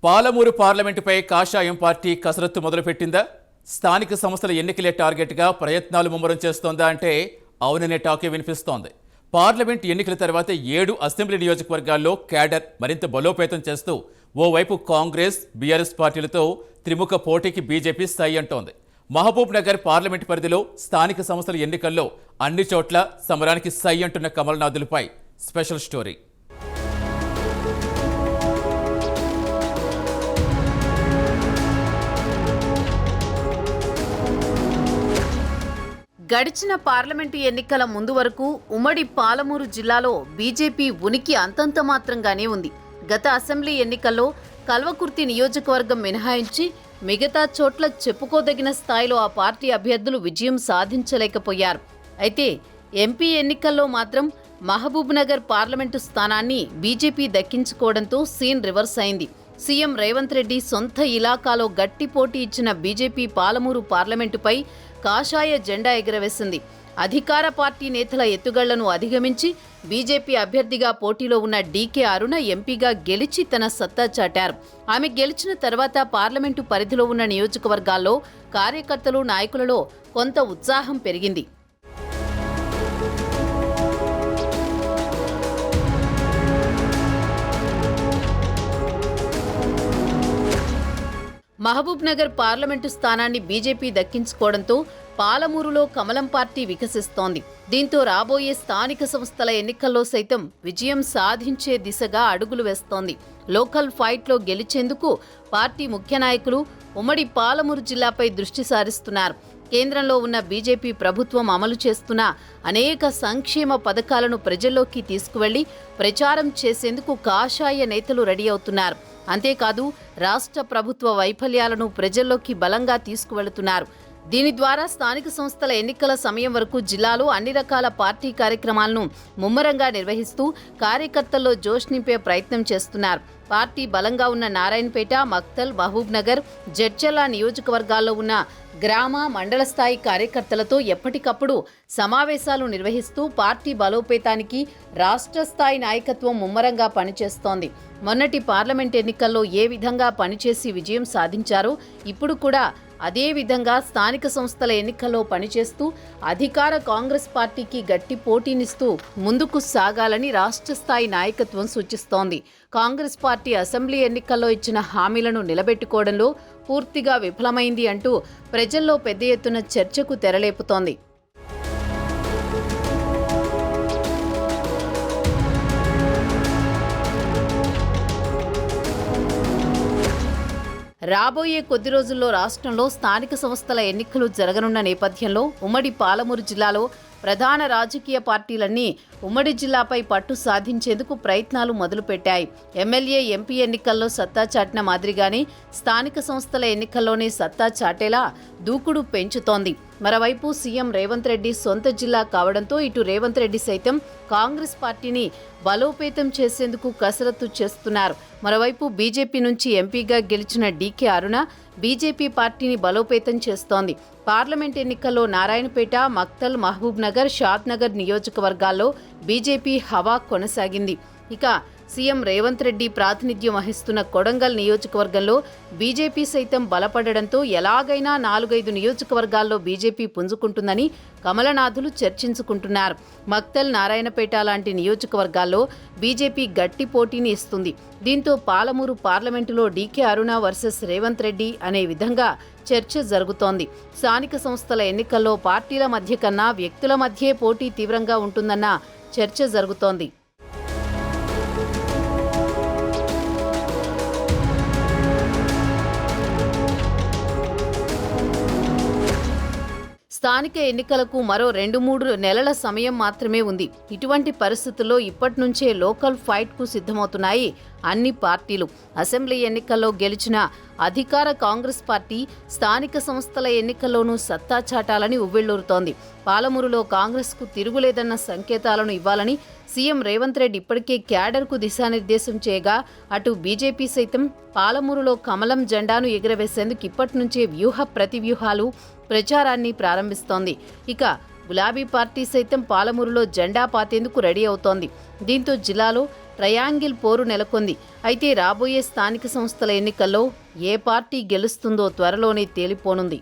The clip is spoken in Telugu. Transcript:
పాలమూరు పార్లమెంటుపై కాషాయం పార్టీ కసరత్తు మొదలుపెట్టిందా? స్థానిక సంస్థల ఎన్నికలే టార్గెట్గా ప్రయత్నాలు ముమ్మరం చేస్తోందా అంటే అవుననే టాకే వినిపిస్తోంది. పార్లమెంట్ ఎన్నికల తర్వాత 7 అసెంబ్లీ నియోజకవర్గాల్లో క్యాడర్ మరింత బలోపేతం చేస్తూ ఓవైపు కాంగ్రెస్, బీఆర్ఎస్ పార్టీలతో త్రిముఖ పోటీకి బీజేపీ సై అంటోంది. మహబూబ్ నగర్ పార్లమెంట్ పరిధిలో స్థానిక సంస్థల ఎన్నికల్లో అన్ని చోట్ల సమరానికి సై అంటున్న కమల్నాథులపై స్పెషల్ స్టోరీ. గడిచిన పార్లమెంటు ఎన్నికల ముందు వరకు ఉమ్మడి పాలమూరు జిల్లాలో బీజేపీ ఉనికి అంతంత మాత్రంగానే ఉంది. గత అసెంబ్లీ ఎన్నికల్లో కల్వకుర్తి నియోజకవర్గం మినహాయించి మిగతా చోట్ల చెప్పుకోదగిన స్థాయిలో ఆ పార్టీ అభ్యర్థులు విజయం సాధించలేకపోయారు. అయితే ఎంపీ ఎన్నికల్లో మాత్రం మహబూబ్ నగర్ పార్లమెంటు స్థానాన్ని బీజేపీ దక్కించుకోవడంతో సీన్ రివర్స్ అయింది. సీఎం రేవంత్ రెడ్డి సొంత ఇలాకాలో గట్టి పోటీ ఇచ్చిన బీజేపీ పాలమూరు పార్లమెంటుపై కాషాయ జెండా ఎగురవేసింది. అధికార పార్టీ నేతల ఎత్తుగళ్లను అధిగమించి బీజేపీ అభ్యర్థిగా పోటీలో ఉన్న డీకే అరుణ ఎంపీగా గెలిచి తన సత్తా చాటారు. ఆమె గెలిచిన తర్వాత పార్లమెంటు పరిధిలో ఉన్న నియోజకవర్గాల్లో కార్యకర్తలు, నాయకులలో కొంత ఉత్సాహం పెరిగింది. మహబూబ్ నగర్ పార్లమెంటు స్థానాన్ని బీజేపీ దక్కించుకోవడంతో పాలమూరులో కమలం పార్టీ వికసిస్తోంది. దీంతో రాబోయే స్థానిక సంస్థల ఎన్నికల్లో సైతం విజయం సాధించే దిశగా అడుగులు వేస్తోంది. లోకల్ ఫైట్లో గెలిచేందుకు పార్టీ ముఖ్య నాయకులు ఉమ్మడి పాలమూరు జిల్లాపై దృష్టి సారిస్తున్నారు. కేంద్రంలో ఉన్న బీజేపీ ప్రభుత్వం అమలు చేస్తున్న అనేక సంక్షేమ పథకాలను ప్రజల్లోకి తీసుకువెళ్లి ప్రచారం చేసేందుకు కాషాయ నేతలు రెడీ అవుతున్నారు. అంతేకాదు రాష్ట్ర ప్రభుత్వ వైఫల్యాలను ప్రజల్లోకి బలంగా తీసుకువెళుతున్నారు. దీని ద్వారా స్థానిక సంస్థల ఎన్నికల సమయం వరకు జిల్లాలో అన్ని రకాల పార్టీ కార్యక్రమాలను ముమ్మరంగా నిర్వహిస్తూ కార్యకర్తల్లో జోష్ నింపే ప్రయత్నం చేస్తున్నారు. పార్టీ బలంగా ఉన్న నారాయణపేట, మక్తల్, మహబూబ్ నగర్, జడ్చర్ల నియోజకవర్గాల్లో ఉన్న గ్రామ, మండల స్థాయి కార్యకర్తలతో ఎప్పటికప్పుడు సమావేశాలు నిర్వహిస్తూ పార్టీ బలోపేతానికి రాష్ట్ర స్థాయి నాయకత్వం ముమ్మరంగా పనిచేస్తోంది. మొన్నటి పార్లమెంట్ ఎన్నికల్లో ఏ విధంగా పనిచేసి విజయం సాధించారో ఇప్పుడు కూడా అదే విధంగా స్థానిక సంస్థల ఎన్నికల్లో పనిచేస్తూ అధికార కాంగ్రెస్ పార్టీకి గట్టి పోటీనిస్తూ ముందుకు సాగాలని రాష్ట్ర స్థాయి నాయకత్వం సూచిస్తోంది. కాంగ్రెస్ పార్టీ అసెంబ్లీ ఎన్నికల్లో ఇచ్చిన హామీలను నిలబెట్టుకోవడంలో పూర్తిగా విఫలమైంది అంటూ ప్రజల్లో పెద్ద ఎత్తున చర్చకు తెరలేపుతోంది. రాబోయే కొద్ది రోజుల్లో రాష్ట్రంలో స్థానిక సంస్థల ఎన్నికలు జరగనున్న నేపథ్యంలో ఉమ్మడి పాలమూరు జిల్లాలో ప్రధాన రాజకీయ పార్టీలన్నీ ఉమ్మడి జిల్లాపై పట్టు సాధించేందుకు ప్రయత్నాలు మొదలుపెట్టాయి. ఎమ్మెల్యే, ఎంపీ ఎన్నికల్లో సత్తా చాటిన మాదిరిగానే స్థానిక సంస్థల ఎన్నికల్లోనే సత్తా చాటేలా దూకుడు పెంచుతోంది. మరోవైపు సీఎం రేవంత్ రెడ్డి సొంత జిల్లా కావడంతో ఇటు రేవంత్ రెడ్డి సైతం కాంగ్రెస్ పార్టీని బలోపేతం చేసేందుకు కసరత్తు చేస్తున్నారు. మరోవైపు బీజేపీ నుంచి ఎంపీగా గెలిచిన డీకే అరుణ బీజేపీ పార్టీని బలోపేతం చేస్తోంది. పార్లమెంట్ ఎన్నికల్లో నారాయణపేట, మక్తల్, మహబూబ్ నగర్, షాద్ నగర్ నియోజకవర్గాల్లో బీజేపీ హవా కొనసాగింది. ఇక సీఎం రేవంత్ రెడ్డి ప్రాతినిధ్యం వహిస్తున్న కొడంగల్ నియోజకవర్గంలో బీజేపీ సైతం బలపడడంతో ఎలాగైనా 4-5 నియోజకవర్గాల్లో బీజేపీ పుంజుకుంటుందని కమలనాథులు చర్చించుకుంటున్నారు. మక్తల్, నారాయణపేట లాంటి నియోజకవర్గాల్లో బీజేపీ గట్టి పోటీని ఇస్తుంది. దీంతో పాలమూరు పార్లమెంటులో డీకే అరుణ వర్సెస్ రేవంత్ రెడ్డి అనే విధంగా చర్చ జరుగుతోంది. స్థానిక సంస్థల ఎన్నికల్లో పార్టీల మధ్య కన్నా వ్యక్తుల మధ్యే పోటీ తీవ్రంగా ఉంటుందన్న చర్చ జరుగుతోంది. స్థానిక ఎన్నికలకు మరో 2-3 నెలల సమయం మాత్రమే ఉంది. ఇటువంటి పరిస్థితుల్లో ఇప్పటి నుంచే లోకల్ ఫైట్కు సిద్ధమవుతున్నాయి అన్ని పార్టీలు. అసెంబ్లీ ఎన్నికల్లో గెలిచిన అధికార కాంగ్రెస్ పార్టీ స్థానిక సంస్థల ఎన్నికల్లోనూ సత్తా చాటాలని ఉవ్విళ్లూరుతోంది. పాలమూరులో కాంగ్రెస్కు తిరుగులేదన్న సంకేతాలను ఇవ్వాలని సీఎం రేవంత్ రెడ్డి ఇప్పటికే క్యాడర్కు దిశానిర్దేశం చేయగా అటు బీజేపీ సైతం పాలమూరులో కమలం జెండాను ఎగురవేసేందుకు ఇప్పటి నుంచే వ్యూహ ప్రతివ్యూహాలు ప్రచారాన్ని ప్రారంభిస్తోంది. ఇక గులాబీ పార్టీ సైతం పాలమూరులో జెండా పాతేందుకు రెడీ అవుతోంది. దీంతో జిల్లాలో ట్రయాంగిల్ పోరు నెలకొంది. అయితే రాబోయే స్థానిక సంస్థల ఎన్నికల్లో ఏ పార్టీ గెలుస్తుందో త్వరలోనే తేలిపోనుంది.